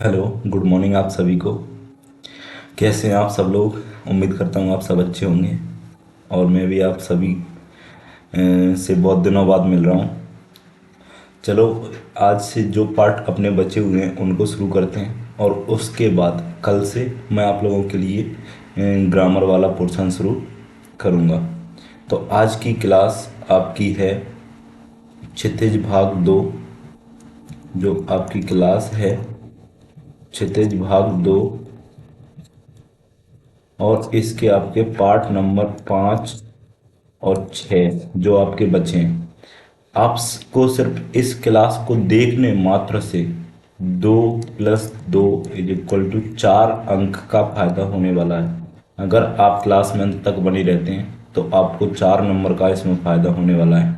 Hello, good morning आप सभी को। कैसे हैं आप सब लोग? उम्मीद करता हूँ आप सब अच्छे होंगे। और मैं भी आप सभी से बहुत दिनों बाद मिल रहा हूँ। चलो, आज से जो पार्ट अपने बचे हुए हैं उनको शुरू करते हैं, और उसके बाद कल से मैं आप लोगों के लिए ग्रामर वाला पोर्शन शुरू करूँगा। तो आज की क्लास आपकी है क्षितिज भाग 2। जो आपकी क्लास है क्षितिज भाग 2, और इसके आपके पार्ट नंबर 5 और 6 जो आपके बचे हैं। आपको सिर्फ इस क्लास को देखने मात्र से 2+2=4 अंक का फायदा होने वाला है। अगर आप क्लास में अंत तक बने रहते हैं तो आपको 4 नंबर का इसमें फायदा होने वाला है।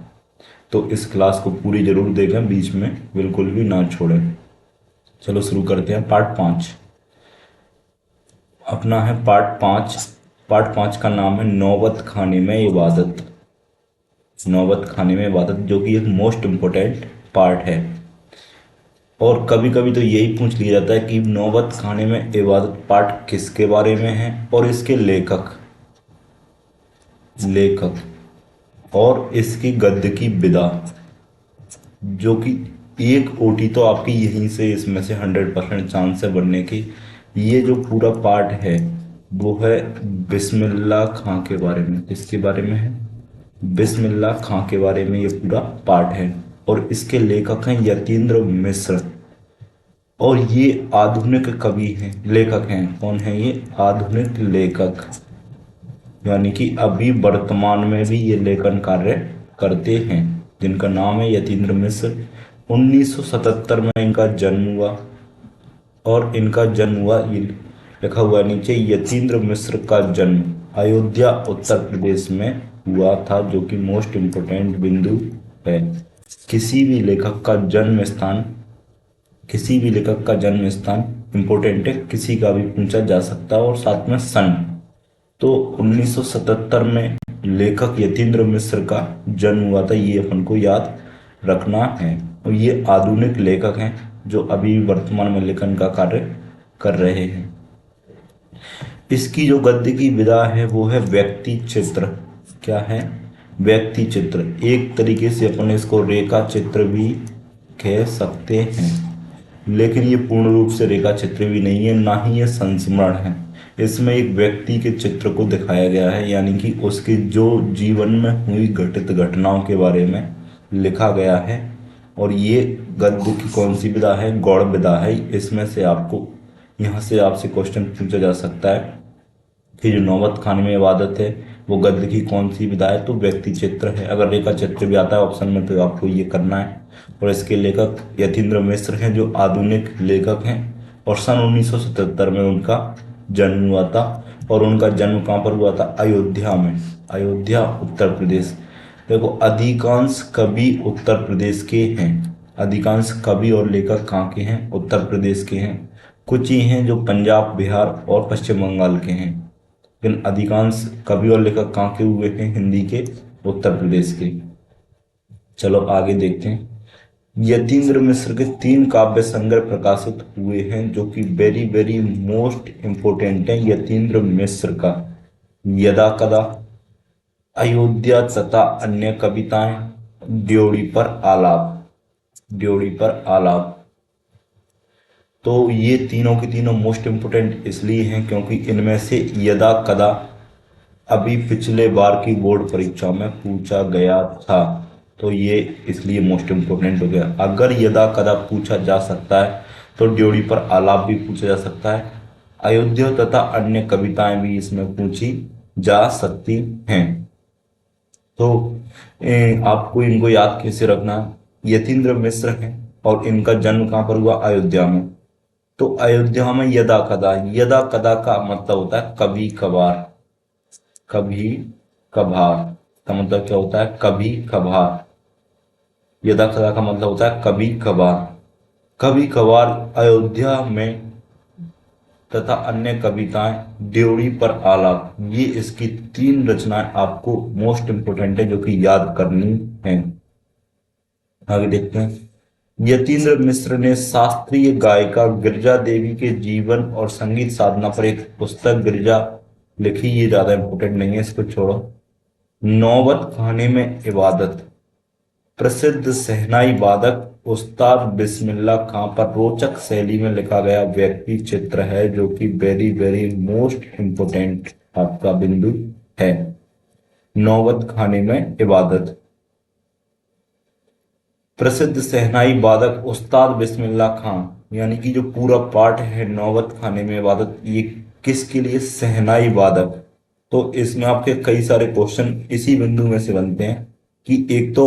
तो इस क्लास को पूरी जरूर देखें, बीच में बिल्कुल भी ना छोड़ें। चलो शुरू करते हैं। पार्ट 5 अपना है। पार्ट 5 का नाम है नौबत खाने में इबादत। नौबत खाने में इबादत, जो कि एक मोस्ट इम्पोर्टेंट पार्ट है। और कभी कभी तो यही पूछ लिया जाता है कि नौबत खाने में इबादत पार्ट किसके बारे में है और इसके लेखक और इसकी गद्य की विधा, जो कि एक ओटी तो आपकी यहीं से इसमें से 100% चांस है बनने की। ये जो पूरा पार्ट है वो है बिस्मिल्लाह खां के बारे में। किसके बारे में है? बिस्मिल्लाह खां के बारे में ये पूरा पार्ट है। और इसके लेखक हैं यतीन्द्र मिश्र। और ये आधुनिक कवि हैं, लेखक हैं। कौन है ये? आधुनिक लेखक, यानी कि अभी वर्तमान में भी ये लेखन कार्य करते हैं, जिनका नाम है यतीन्द्र मिश्र। 1977 में इनका जन्म हुआ। और इनका जन्म हुआ, ये लिखा हुआ है नीचे, यतीन्द्र मिश्र का जन्म अयोध्या उत्तर प्रदेश में हुआ था, जो कि मोस्ट इम्पोर्टेंट बिंदु है। किसी भी लेखक का जन्म स्थान किसी भी लेखक का जन्म स्थान इम्पोर्टेंट है, किसी का भी पूछा जा सकता है। और साथ में सन, तो 1977 में लेखक यतीन्द्र मिश्र का जन्म हुआ था, ये अपन को याद रखना है। और ये आधुनिक लेखक हैं जो अभी वर्तमान में लेखन का कार्य कर रहे हैं। इसकी जो गद्य की विधा है वो है व्यक्ति चित्र। क्या है? व्यक्ति चित्र। एक तरीके से अपन इसको रेखा चित्र भी कह सकते हैं, लेकिन ये पूर्ण रूप से रेखा चित्र भी नहीं है, ना ही ये संस्मरण है। इसमें एक व्यक्ति के चित्र को दिखाया गया है, यानी कि उसके जो जीवन में हुई घटित घटनाओं के बारे में लिखा गया है। और ये गद्य की कौन सी विधा है? गौड़ विधा है। इसमें से आपको यहाँ से आपसे क्वेश्चन पूछा जा सकता है कि जो नौबत खाने में इबादत है वो गद्य की कौन सी विधा है? तो व्यक्ति चित्र है। अगर रेखा चित्र भी आता है ऑप्शन में तो आपको ये करना है। और इसके लेखक यतीन्द्र मिश्र हैं, जो आधुनिक लेखक हैं। और सन 1977 में उनका जन्म हुआ था। और उनका जन्म कहाँ पर हुआ था? अयोध्या में। अयोध्या उत्तर प्रदेश। देखो, अधिकांश कवि उत्तर प्रदेश के हैं। अधिकांश कवि और लेखक कहाँ के हैं? उत्तर प्रदेश के हैं। कुछ ही हैं जो पंजाब, बिहार और पश्चिम बंगाल के हैं, लेकिन अधिकांश कवि और लेखक कहाँ के हुए हैं? हिंदी के, उत्तर प्रदेश के। चलो आगे देखते हैं। यतीन्द्र मिश्र के 3 काव्य संग्रह प्रकाशित हुए हैं, जो कि वेरी वेरी मोस्ट इंपोर्टेंट है। यतीन्द्र मिश्र का यदा कदा, अयोध्या तथा अन्य कविताएं, ड्योढ़ी पर आलाप। ड्योढ़ी पर आलाप। तो ये तीनों के तीनों मोस्ट इंपोर्टेंट इसलिए हैं क्योंकि इनमें से यदा कदा अभी पिछले बार की बोर्ड परीक्षा में पूछा गया था, तो ये इसलिए मोस्ट इम्पोर्टेंट हो गया। अगर यदा कदा पूछा जा सकता है तो ड्योढ़ी पर आलाप भी पूछा जा सकता है। अयोध्या तथा अन्य कविताएं भी इसमें पूछी जा सकती हैं। तो आपको इनको याद कैसे रखना? यतीन्द्र मिश्र हैं और इनका जन्म कहाँ पर हुआ? अयोध्या में। तो अयोध्या में यदा कदा, यदा कदा का मतलब होता है कभी कभार। कभी कभार का मतलब क्या होता है? कभी कभार। यदा कदा का मतलब होता है कभी कभार। कभी कभार अयोध्या में तथा अन्य कविताएं, ड्योढ़ी पर आलाप, ये इसकी 3 रचनाएं आपको मोस्ट इंपोर्टेंट है, जो कि याद करनी है। आगे देखते हैं। यतीन्द्र मिश्र ने शास्त्रीय गायिका गिरिजा देवी के जीवन और संगीत साधना पर एक पुस्तक गिरिजा लिखी। ये ज्यादा इंपॉर्टेंट नहीं है, इसको छोड़ो। नौबत खाने में इबादत, प्रसिद्ध शहनाई वादक उस्ताद बिस्मिल्लाह खां पर रोचक शैली में लिखा गया व्यक्ति चित्र है, जो कि वेरी वेरी मोस्ट इंपोर्टेंट आपका बिंदु है। नौबत खाने में इबादत, प्रसिद्ध शहनाई वादक उस्ताद बिस्मिल्लाह खां, यानी कि जो पूरा पाठ है नौबत खाने में इबादत, ये किसके लिए? शहनाई वादक। तो इसमें आपके कई सारे क्वेश्चन इसी बिंदु में से बनते हैं कि एक तो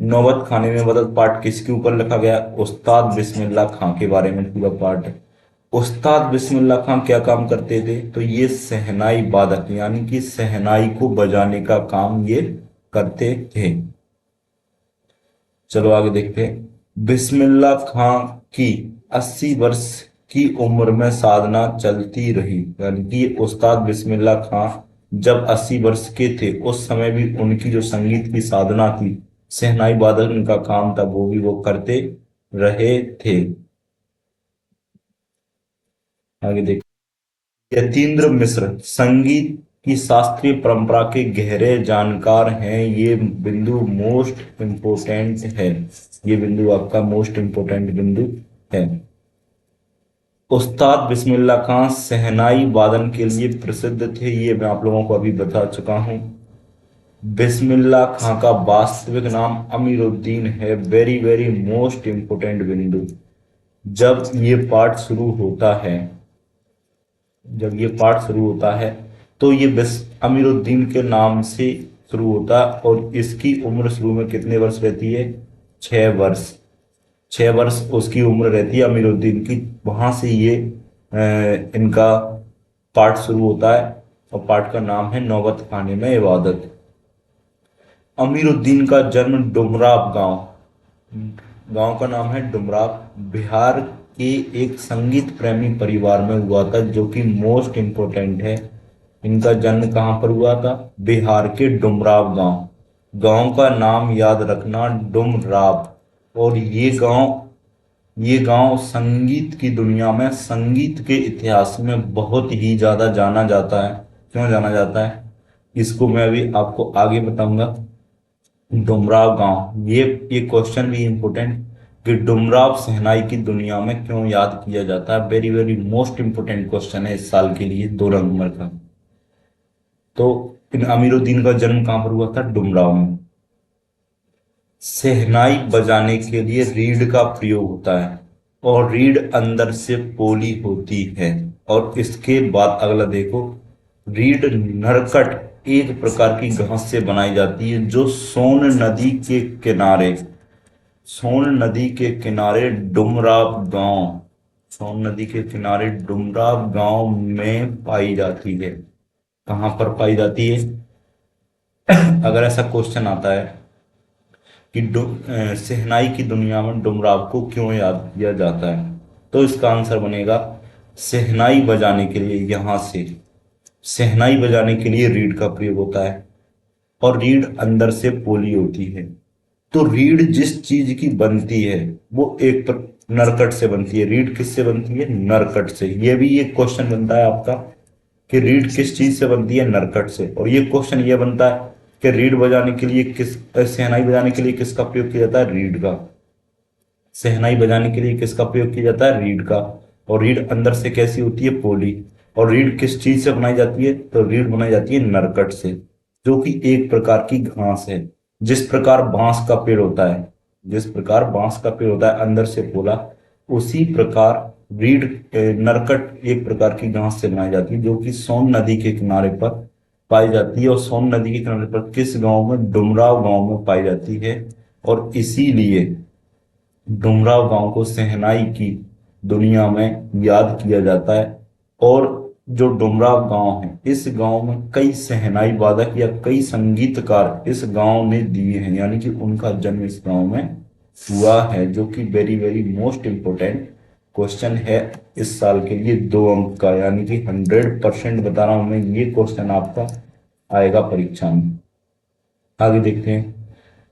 नौबत खाने में इबादत पाठ किसके ऊपर लिखा गया? उस्ताद बिस्मिल्लाह खां के बारे में पूरा पाठ है। उस्ताद बिस्मिल्लाह खां क्या काम करते थे? तो ये शहनाई वादक, यानी कि शहनाई को बजाने का काम ये करते थे। चलो आगे देखते हैं। बिस्मिल्लाह खां की 80 वर्ष की उम्र में साधना चलती रही, यानी कि उस्ताद बिस्मिल्लाह खां जब 80 वर्ष के थे उस समय भी उनकी जो संगीत की साधना थी, शहनाई वादन उनका काम था, वो भी वो करते रहे थे। आगे देखिए। यतीन्द्र मिश्र संगीत की शास्त्रीय परंपरा के गहरे जानकार हैं। ये बिंदु मोस्ट इंपोर्टेंट है, ये बिंदु आपका मोस्ट इंपोर्टेंट बिंदु है। उस्ताद बिस्मिल्लाह खां शहनाई वादन के लिए प्रसिद्ध थे, ये मैं आप लोगों को अभी बता चुका हूं। बिस्मिल्लाह खां का वास्तविक नाम अमीरुद्दीन है, वेरी वेरी मोस्ट इंपोर्टेंट बिंदु। जब ये पाठ शुरू होता है, जब ये पाठ शुरू होता है तो ये बिस अमीरुद्दीन के नाम से शुरू होता है, और इसकी उम्र शुरू में कितने वर्ष रहती है? 6 वर्ष। 6 वर्ष उसकी उम्र रहती है अमीरुद्दीन की। वहां से ये इनका पाठ शुरू होता है, और पाठ का नाम है नौबत खाने में इबादत। अमीरुद्दीन का जन्म डुमराव गांव, गांव का नाम है डुमराव, बिहार के एक संगीत प्रेमी परिवार में हुआ था, जो कि मोस्ट इंपोर्टेंट है। इनका जन्म कहां पर हुआ था? बिहार के डुमराव गांव। गांव का नाम याद रखना, डुमराव। और ये गांव संगीत की दुनिया में, संगीत के इतिहास में बहुत ही ज्यादा जाना जाता है। क्यों जाना जाता है, इसको मैं अभी आपको आगे बताऊंगा। डुमराव गांव, ये क्वेश्चन भी इंपोर्टेंट कि डुमराव शहनाई की दुनिया में क्यों याद किया जाता है। Very very most important question है इस साल के लिए, 2 नंबर का। तो इन अमीरुद्दीन का जन्म कहां पर हुआ था? डुमराव में। शहनाई बजाने के लिए रीड का प्रयोग होता है, और रीड अंदर से पोली होती है। और इसके बाद अगला देखो, रीड नरकट एक प्रकार की घास से बनाई जाती है, जो सोन नदी के किनारे, सोन नदी के किनारे डुमराव गांव, सोन नदी के किनारे डुमराव गांव में पाई जाती है। कहां पर पाई जाती है? अगर ऐसा क्वेश्चन आता है कि शहनाई की दुनिया में डुमराव को क्यों याद किया जाता है, तो इसका आंसर बनेगा शहनाई बजाने के लिए, यहां से शहनाई बजाने के लिए रीड का प्रयोग होता है, और रीड अंदर से पोली होती है। तो रीड जिस चीज की बनती है वो नरकट से बनती है। रीड किससे बनती है? नरकट से। ये भी एक क्वेश्चन बनता है आपका कि रीड किस चीज से बनती है? नरकट से। और ये क्वेश्चन ये बनता है कि रीड बजाने के लिए शहनाई बजाने के लिए किसका प्रयोग किया जाता है? रीड का। शहनाई बजाने के लिए किसका प्रयोग किया जाता है? रीड का। और रीड अंदर से कैसी होती है? पोली। और रीड किस चीज से बनाई जाती है? तो रीड बनाई जाती है नरकट से, जो कि एक प्रकार की घास है। जिस प्रकार बांस का पेड़ होता है, जिस प्रकार बांस का पेड़ होता है अंदर से पोला, उसी प्रकार रीड नरकट एक प्रकार की घास से बनाई जाती है, जो कि सोन नदी के किनारे पर पाई जाती है। और सोन नदी के किनारे पर किस गांव में? डुमराव गांव में पाई जाती है। और इसीलिए डुमराव गांव को शहनाई की दुनिया में याद किया जाता है। और जो डुमराव गांव है, इस गांव में कई शहनाई वादक या कई संगीतकार इस गांव में दिए हैं, यानी कि उनका जन्म इस गांव में हुआ है, जो कि very very most important question है इस साल के लिए, 2 अंक का। यानी कि 100% बता रहा हूं मैं, ये क्वेश्चन आपका आएगा परीक्षा में। आगे देखते हैं।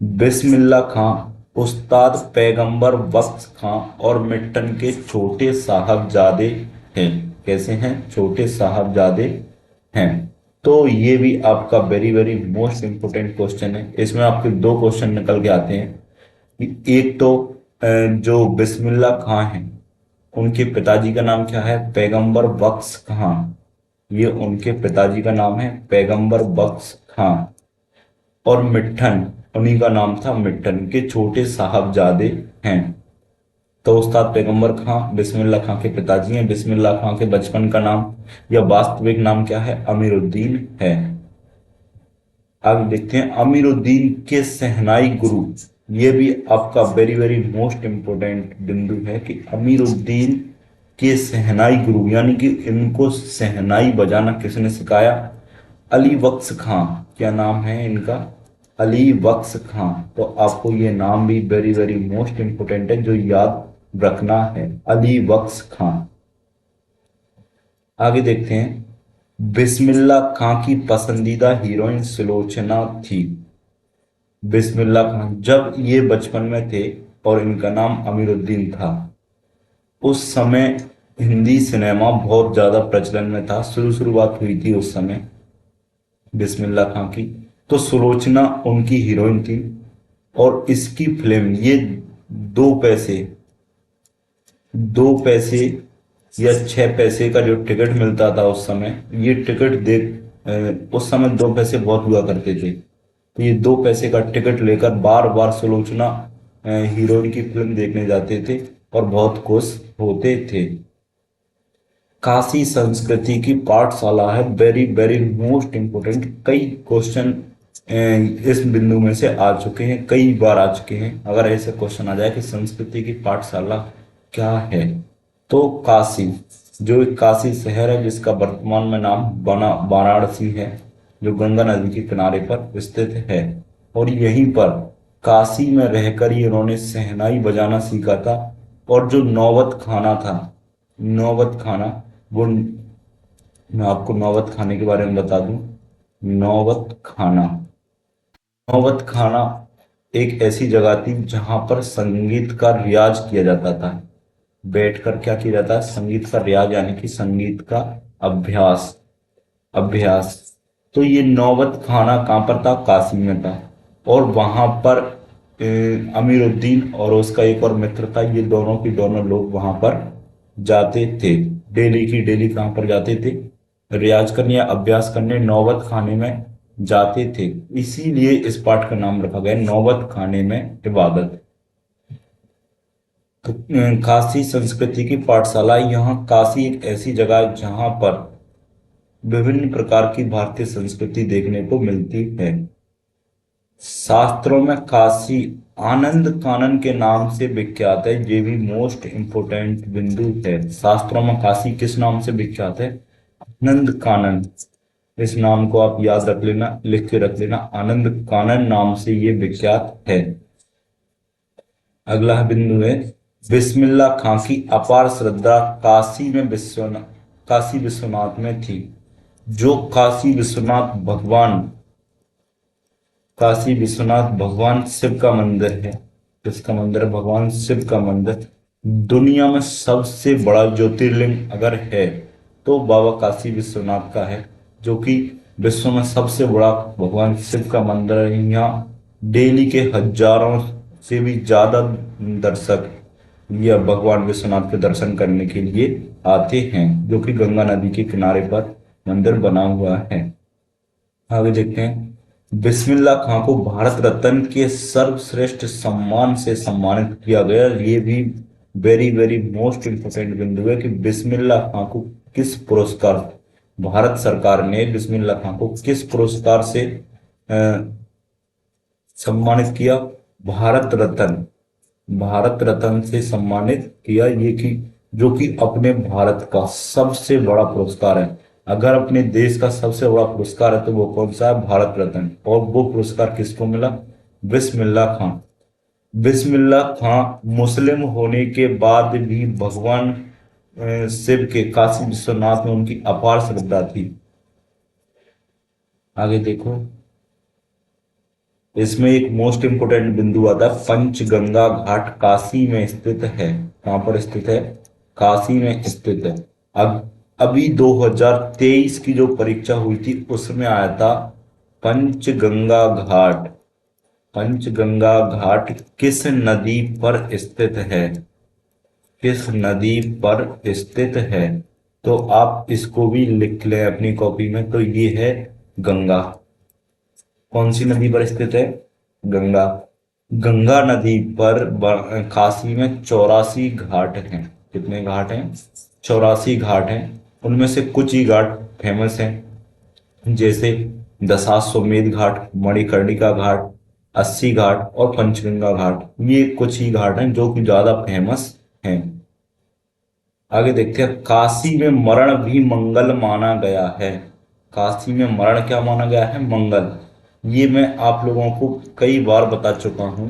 बिस्मिल्लाह खां उस्ताद पैगंबर बख्श खां और मिट्टन के छोटे साहबजादे हैं। कैसे हैं? छोटे साहबजादे हैं। तो ये भी आपका very very most important question है। इसमें आपके दो क्वेश्चन निकल के आते हैं कि एक तो जो बिस्मिल्लाह खां हैं उनके पिताजी का नाम क्या है? पैगंबर बख्श खां। ये उनके पिताजी का नाम है पैगंबर बख्श खां। और मिट्ठन, उन्हीं का नाम था मिट्ठन, के छोटे साहबजादे हैं। तो उस्ताद पैगंबर खां बिस्मिल्लाह खां के पिताजी हैं। बिस्मिल्लाह खां के बचपन का नाम या वास्तविक नाम क्या है? अमीरुद्दीन है। आगे देखते हैं अमीरुद्दीन के सहनाई गुरु। ये भी आपका वेरी वेरी मोस्ट इंपोर्टेंट बिंदु है कि अमीरुद्दीन के सहनाई गुरु यानी कि इनको सहनाई बजाना किसने सिखाया? अली बख्श खां। क्या नाम है इनका? अली बख्श खां। तो आपको ये नाम भी वेरी वेरी मोस्ट इंपोर्टेंट है जो याद रखना है, अली बख्श खां। आगे देखते हैं बिस्मिल्लाह खां की पसंदीदा हीरोइन सुलोचना थी। बिस्मिल्लाह खां जब ये बचपन में थे और इनका नाम अमीरुद्दीन था, उस समय हिंदी सिनेमा बहुत ज्यादा प्रचलन में था। शुरुआत हुई थी उस समय बिस्मिल्लाह खां की। तो सुलोचना उनकी हीरोइन थी और इसकी फिल्म ये 2 पैसे, 2 पैसे या 6 पैसे का जो टिकट मिलता था उस समय, ये टिकट उस समय 2 पैसे बहुत हुआ करते थे। तो ये 2 पैसे का टिकट लेकर बार बार सुलोचना हीरोइन की फिल्म देखने जाते थे और बहुत खुश होते थे। काशी संस्कृति की पाठशाला है, वेरी वेरी मोस्ट इंपोर्टेंट। कई क्वेश्चन इस बिंदु में से आ चुके हैं, कई बार आ चुके हैं। अगर ऐसे क्वेश्चन आ जाए कि संस्कृति की पाठशाला क्या है, तो काशी, जो एक काशी शहर है जिसका वर्तमान में नाम वाराणसी है, जो गंगा नदी के किनारे पर स्थित है। और यहीं पर काशी में रहकर ही इन्होंने शहनाई बजाना सीखा था। और जो नौबत खाना था, नौबत खाना, वो मैं आपको नौबत खाने के बारे में बता दूं। नौबत खाना, नौबत खाना एक ऐसी जगह थी जहां पर संगीत का रियाज किया जाता था। बैठकर क्या किया जाता है? संगीत का रियाज यानी कि संगीत का अभ्यास, अभ्यास। तो ये नौबत खाना कहाँ पर था? काशी में था। और वहां पर अमीरुद्दीन और उसका एक और मित्र था, ये दोनों के दोनों लोग वहां पर जाते थे। डेली की डेली कहाँ पर जाते थे? रियाज करने या अभ्यास करने नौबत खाने में जाते थे। इसीलिए इस पाठ का नाम रखा गया नौबत खाने में इबादत। तो काशी संस्कृति की पाठशाला, यहाँ काशी एक ऐसी जगह है जहां पर विभिन्न प्रकार की भारतीय संस्कृति देखने को मिलती है। शास्त्रों में काशी आनंद कानन के नाम से विख्यात है। ये भी मोस्ट इंपोर्टेंट बिंदु है। शास्त्रों में काशी किस नाम से विख्यात है? आनंद कानन। इस नाम को आप याद रख लेना, लिख के रख लेना, आनंद कानन नाम से ये विख्यात है। अगला बिंदु है बिस्मिल्लाह खां की अपार श्रद्धा काशी विश्वनाथ में थी। जो काशी विश्वनाथ भगवान शिव का मंदिर है। किसका मंदिर है? भगवान शिव का मंदिर। दुनिया में सबसे बड़ा ज्योतिर्लिंग अगर है तो बाबा काशी विश्वनाथ का है, जो कि विश्व में सबसे बड़ा भगवान शिव का मंदिर है। यहाँ डेली के हजारों से भी ज्यादा दर्शक यह भगवान विश्वनाथ के दर्शन करने के लिए आते हैं, जो कि गंगा नदी के किनारे पर मंदिर बना हुआ है। आगे देखते हैं बिस्मिल्लाह खां को भारत रत्न के सर्वश्रेष्ठ सम्मान से सम्मानित किया गया। ये भी वेरी वेरी मोस्ट इंपोर्टेंट बिंदु है कि बिस्मिल्लाह खां को किस पुरस्कार, भारत सरकार ने बिस्मिल्लाह खां को किस पुरस्कार से सम्मानित किया? भारत रत्न, भारत रत्न से सम्मानित किया। ये कि जो कि अपने भारत का सबसे बड़ा पुरस्कार है। अगर अपने देश का सबसे बड़ा पुरस्कार है तो वो कौन सा है? भारत रत्न। और वो पुरस्कार किसको मिला? बिस्मिल्लाह खां। बिस्मिल्लाह खां मुस्लिम होने के बाद भी भगवान शिव के काशी विश्वनाथ में उनकी अपार श्रद्धा थी। आगे देखो इसमें एक मोस्ट इंपोर्टेंट बिंदु आता है, पंचगंगा घाट काशी में स्थित है। कहाँ पर स्थित है? काशी में स्थित है। अब अभी 2023 की जो परीक्षा हुई थी उसमें आया था पंचगंगा घाट। पंचगंगा घाट किस नदी पर स्थित है? किस नदी पर स्थित है? तो आप इसको भी लिख लें अपनी कॉपी में, तो ये है गंगा। कौन सी नदी पर स्थित है? गंगा। गंगा नदी पर काशी में 84 घाट हैं। कितने घाट हैं? 84 घाट हैं। उनमें से कुछ ही घाट फेमस हैं, जैसे दशाश्वमेध घाट, मणिकर्णिका घाट, 80 घाट और पंचगंगा घाट। ये कुछ ही घाट हैं जो कि ज्यादा फेमस हैं। आगे देखते हैं, काशी में मरण भी मंगल माना गया है। काशी में मरण क्या माना गया है? मंगल। ये मैं आप लोगों को कई बार बता चुका हूं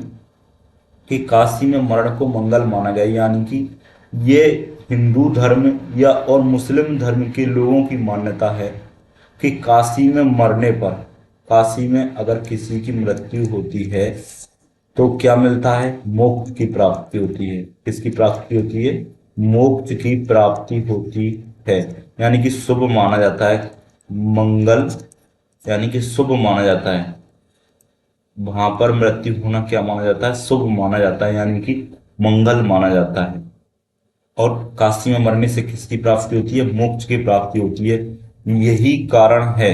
कि काशी में मरण को मंगल माना गया, यानी कि ये हिंदू धर्म या और मुस्लिम धर्म के लोगों की मान्यता है कि काशी में मरने पर, काशी में अगर किसी की मृत्यु होती है तो क्या मिलता है? मोक्ष की प्राप्ति होती है। किसकी प्राप्ति होती है? मोक्ष की प्राप्ति होती है, यानी कि शुभ माना जाता है। मंगल यानी कि शुभ माना जाता है। वहां पर मृत्यु होना क्या माना जाता है? शुभ माना जाता है, यानी कि मंगल माना जाता है। और काशी में मरने से किसकी प्राप्ति होती है? मोक्ष की प्राप्ति होती है। यही कारण है,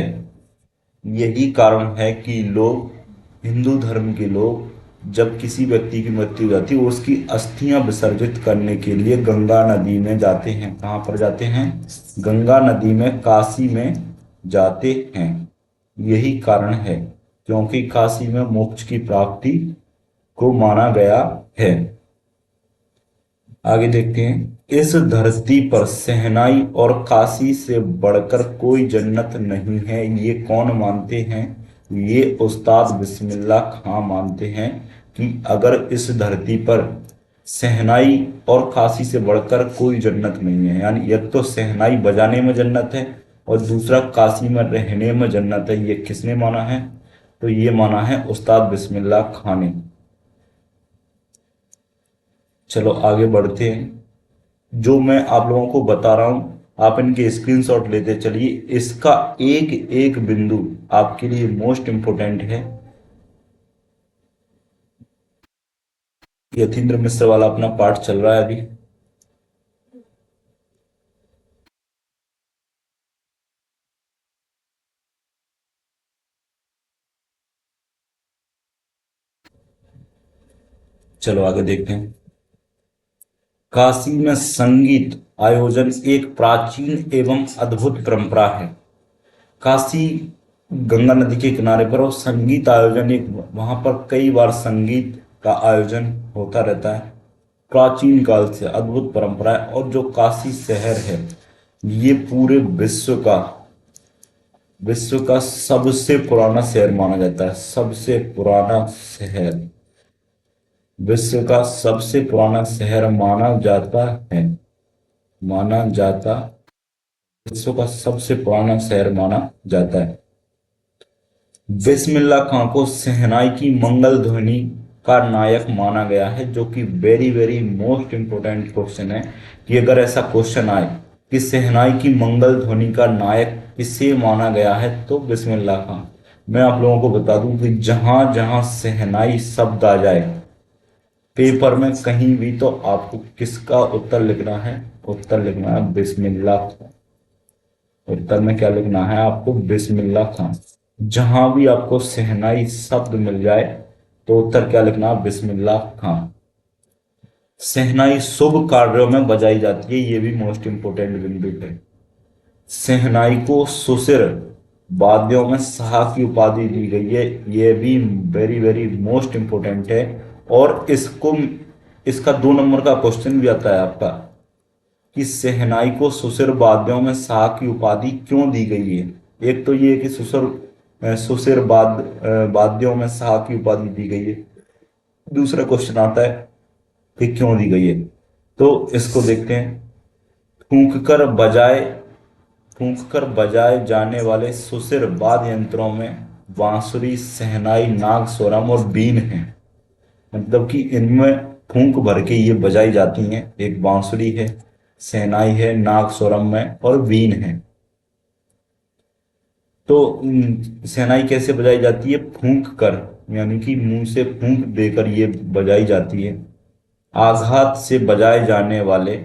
यही कारण है कि लोग, हिंदू धर्म के लोग, जब किसी व्यक्ति की मृत्यु हो जाती है उसकी अस्थियां विसर्जित करने के लिए गंगा नदी में जाते हैं। कहाँ पर जाते हैं? गंगा नदी में, काशी में जाते हैं। यही कारण है, क्योंकि काशी में मोक्ष की प्राप्ति को माना गया है। आगे देखते हैं, इस धरती पर सहनाई और काशी से बढ़कर कोई जन्नत नहीं है। ये कौन मानते हैं? ये उस्ताद बिस्मिल्लाह खां मानते हैं कि अगर इस धरती पर सहनाई और काशी से बढ़कर कोई जन्नत नहीं है, यानी एक तो सहनाई बजाने में जन्नत है और दूसरा काशी में रहने में जन्नत है। ये किसने माना है? तो ये माना है उस्ताद बिस्मिल्लाह खां ने। चलो आगे बढ़ते हैं। जो मैं आप लोगों को बता रहा हूं आप इनके स्क्रीनशॉट लेते चलिए। इसका एक एक बिंदु आपके लिए मोस्ट इंपोर्टेंट है। यतीन्द्र मिश्र वाला अपना पाठ चल रहा है अभी। चलो आगे देखते हैं। काशी में संगीत आयोजन एक प्राचीन एवं अद्भुत परंपरा है। काशी गंगा नदी के किनारे पर, और संगीत आयोजन एक, वहां पर कई बार संगीत का आयोजन होता रहता है। प्राचीन काल से अद्भुत परंपरा है। और जो काशी शहर है ये पूरे विश्व का सबसे पुराना शहर माना जाता है। सबसे पुराना शहर, विश्व का सबसे पुराना शहर माना जाता है। माना जाता विश्व का सबसे पुराना शहर माना जाता है। बिस्मिल्लाह खां को शहनाई की मंगल ध्वनि का नायक माना गया है, जो कि very very most important question है कि अगर ऐसा क्वेश्चन आए कि शहनाई की मंगल ध्वनि का नायक किसे माना गया है, तो बिस्मिल्लाह खां। मैं आप लोगों को बता दूं कि जहां जहां शहनाई शब्द आ जाए पेपर में कहीं भी, तो आपको किसका उत्तर लिखना है? उत्तर लिखना है बिस्मिल्लाह खां। उत्तर में क्या लिखना है आपको? बिस्मिल्लाह खां। जहां भी आपको शहनाई शब्द मिल जाए तो उत्तर क्या लिखना? बिस्मिल्लाह खां। शहनाई शुभ कार्यों में बजाई जाती है, ये भी मोस्ट इंपोर्टेंट बिंदु है। शहनाई को सुशिर वाद्यों में शाह की उपाधि दी गई है, ये भी वेरी वेरी मोस्ट इंपोर्टेंट है। और इसको, इसका 2 नंबर का क्वेश्चन भी आता है आपका कि शहनाई को सुशिर वाद्यों में शाह की उपाधि क्यों दी गई है। एक तो ये कि सुशिर वाद्यों में शाह की उपाधि दी गई है। दूसरा क्वेश्चन आता है कि क्यों दी गई है। तो इसको देखते हैं। फूंक कर बजाए फूंक कर बजाए जाने वाले सुशिर वाद्य यंत्रों में बांसुरी, शहनाई, नाग, स्वरम और बीन है। मतलब कि इनमें फूंक भर के ये बजाई जाती हैं। एक बांसुरी है, शहनाई है, नाग स्वरम है और बीन है। तो शहनाई कैसे बजाई जाती है? फूंक कर, यानी कि मुंह से फूंक देकर ये बजाई जाती है। आघात से बजाए जाने वाले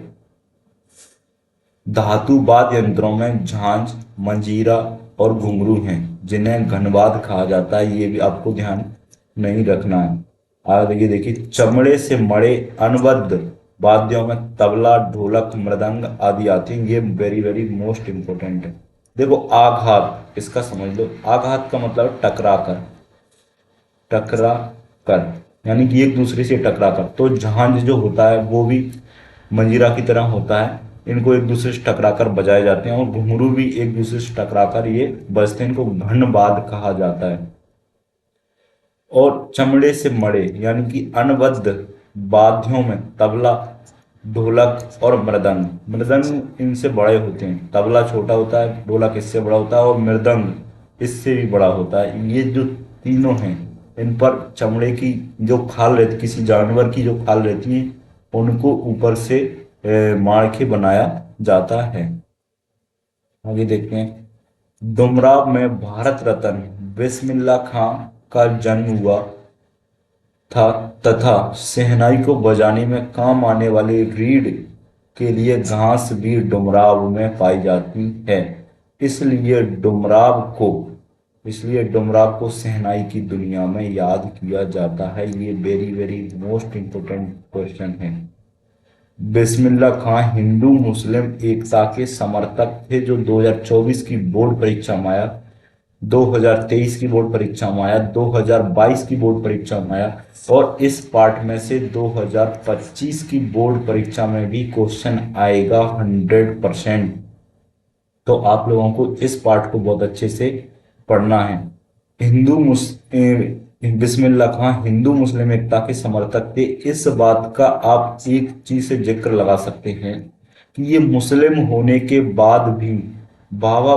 धातु वाद्य यंत्रों में झांझ, मंजीरा और घुंघरू हैं, जिन्हें घनवाद्य कहा जाता है। ये भी आपको ध्यान नहीं रखना है। आगे देखिए, चमड़े से मड़े अनुबद्ध वाद्यों में तबला, ढोलक, मृदंग आदि आते हैं। ये वेरी वेरी मोस्ट इंपोर्टेंट है। देखो, आघात, इसका समझ लो। आघात का मतलब टकरा कर, टकरा कर, यानी कि एक दूसरे से टकरा कर। तो झांझ जो होता है वो भी मंजीरा की तरह होता है। इनको एक दूसरे से टकरा कर बजाए जाते हैं। और घुंघरू भी एक दूसरे से टकरा कर ये बजते हैं। इनको घनवाद्य कहा जाता है। और चमड़े से मड़े यानी कि अनबद्ध वाद्यों में तबला, ढोलक और मृदंग। मृदंग इनसे बड़े होते हैं। तबला छोटा होता है, ढोलक इससे बड़ा होता है और मृदंग इससे भी बड़ा होता है। ये जो तीनों हैं, इन पर चमड़े की जो खाल रहती, किसी जानवर की जो खाल रहती है, उनको ऊपर से मार के बनाया जाता है। आगे देखते हैं। डुमराव में भारत रत्न बिस्मिल्लाह खां का जन्म हुआ था तथा शहनाई को बजाने में काम आने वाली रीढ़ के लिए घास भी डुमराव में पाई जाती है। इसलिए डुमराव को इसलिए डुमराव को शहनाई की दुनिया में याद किया जाता है। ये very very most important question है। बिस्मिल्लाह खां हिंदू मुस्लिम एकता के समर्थक थे, जो 2024 की बोर्ड परीक्षा में आया, 2023 की बोर्ड परीक्षा में आया, 2022 की बोर्ड परीक्षा में आया और इस पार्ट में से 2025 की बोर्ड परीक्षा में भी क्वेश्चन आएगा 100%। तो आप लोगों को इस पार्ट को बहुत अच्छे से पढ़ना है। बिस्मिल्लाह खां हिंदू मुस्लिम एकता के समर्थक थे। इस बात का आप एक चीज से जिक्र लगा सकते हैं कि ये मुस्लिम होने के बाद भी बाबा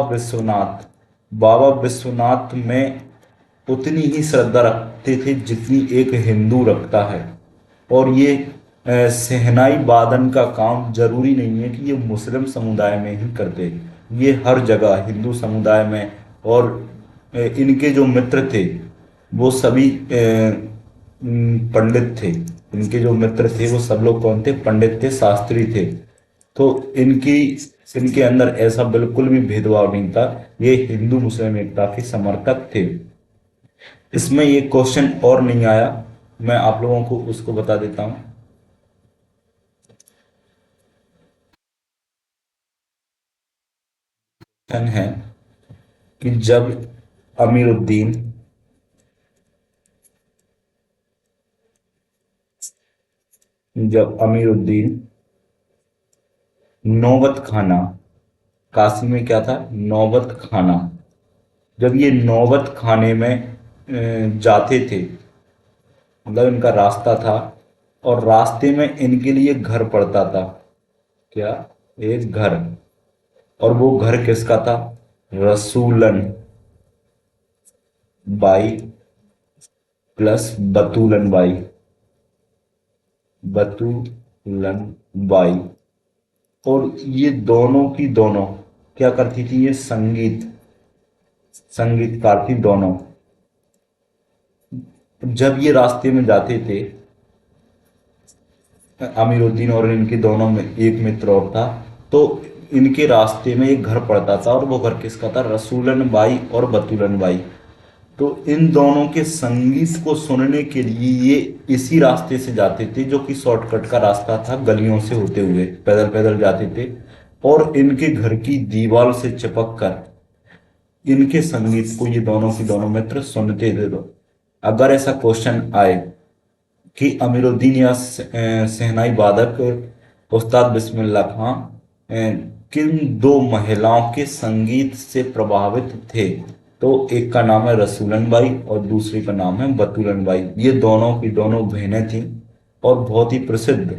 विश्वनाथ में उतनी ही श्रद्धा रखते थे जितनी एक हिंदू रखता है। और ये शहनाई वादन का काम जरूरी नहीं है कि ये मुस्लिम समुदाय में ही करते। ये हर जगह हिंदू समुदाय में। और इनके जो मित्र थे वो सभी पंडित थे। इनके जो मित्र थे वो सब लोग कौन थे? पंडित थे, शास्त्री थे। तो इनके अंदर ऐसा बिल्कुल भी भेदभाव नहीं था। ये हिंदू मुस्लिम एकता के समर्थक थे। इसमें ये क्वेश्चन और नहीं आया, मैं आप लोगों को उसको बता देता हूं। क्वेश्चन है कि अमीरुद्दीन जब अमीरुद्दीन नौबत खाना, काशी में क्या था? नौबत खाना। जब ये नौबत खाने में जाते थे, मतलब इनका रास्ता था और रास्ते में इनके लिए घर पड़ता था। क्या? एक घर। और वो घर किसका था? रसूलन बाई प्लस बतूलन बाई। बतूलन बाई। और ये दोनों की दोनों क्या करती थी? ये संगीतकार थी दोनों। जब ये रास्ते में जाते थे, अमीरुद्दीन और इनके दोनों में एक मित्र और था, तो इनके रास्ते में एक घर पड़ता था और वो घर किसका था? रसूलन बाई और बतूलन बाई। तो इन दोनों के संगीत को सुनने के लिए ये इसी रास्ते से जाते थे, जो कि शॉर्टकट का रास्ता था, गलियों से होते हुए पैदल पैदल जाते थे। और इनके घर की दीवार से चिपक कर इनके संगीत को ये दोनों की दोनों मित्र सुनते थे। तो अगर ऐसा क्वेश्चन आए कि अमीरुद्दीन या शहनाई वादक उस्ताद बिस्मिल्लाह खां किन दो महिलाओं के संगीत से प्रभावित थे, तो एक का नाम है रसूलन बाई और दूसरी का नाम है बतूलन बाई। ये दोनों की दोनों बहनें थीं और बहुत ही प्रसिद्ध,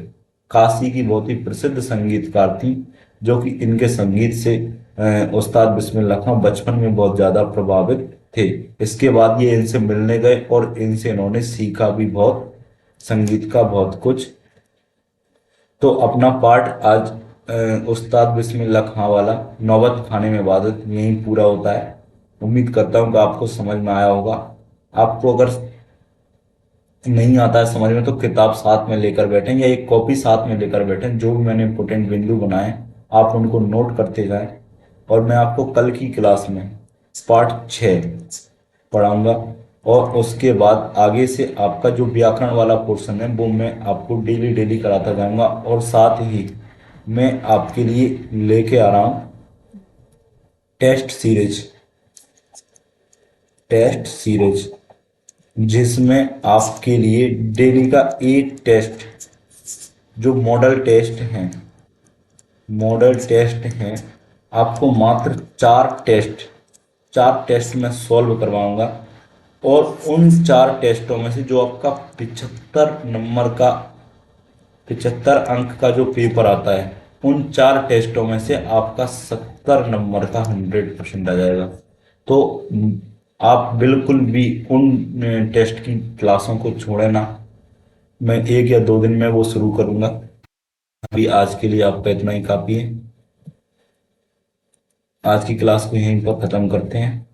काशी की बहुत ही प्रसिद्ध संगीतकार थीं, जो कि इनके संगीत से उस्ताद बिस्मिल्लाह खां बचपन में बहुत ज़्यादा प्रभावित थे। इसके बाद ये इनसे मिलने गए और इनसे इन्होंने सीखा भी बहुत, संगीत का बहुत कुछ। तो अपना पाठ आज उस्ताद बिस्मिल्लाह खां वाला नौबत खाने में इबादत यहीं पूरा होता है। उम्मीद करता हूँ कि आपको समझ में आया होगा। आपको अगर नहीं आता है समझ में तो किताब साथ में लेकर बैठें या एक कॉपी साथ में लेकर बैठें, जो भी मैंने इंपोर्टेंट बिंदु बनाए आप उनको नोट करते जाएं। और मैं आपको कल की क्लास में पाठ 6 पढ़ाऊंगा और उसके बाद आगे से आपका जो व्याकरण वाला पोर्शन है वो मैं आपको डेली डेली कराता जाऊंगा। और साथ ही मैं आपके लिए लेके आ रहा हूँ टेस्ट सीरीज, टेस्ट सीरीज जिसमें आपके लिए डेली का एक टेस्ट, जो मॉडल टेस्ट हैं, आपको मात्र 4 टेस्ट, 4 टेस्ट में सॉल्व करवाऊंगा। और उन 4 टेस्टों में से जो आपका 75 नंबर का, 75 अंक का जो पेपर आता है, उन 4 टेस्टों में से आपका 70 नंबर का 100% आ जाएगा। तो आप बिल्कुल भी उन टेस्ट की क्लासों को छोड़े ना। मैं 1 या 2 दिन में वो शुरू करूंगा। अभी आज के लिए आपका इतना ही काफी है। आज की क्लास को यहीं पर खत्म करते हैं।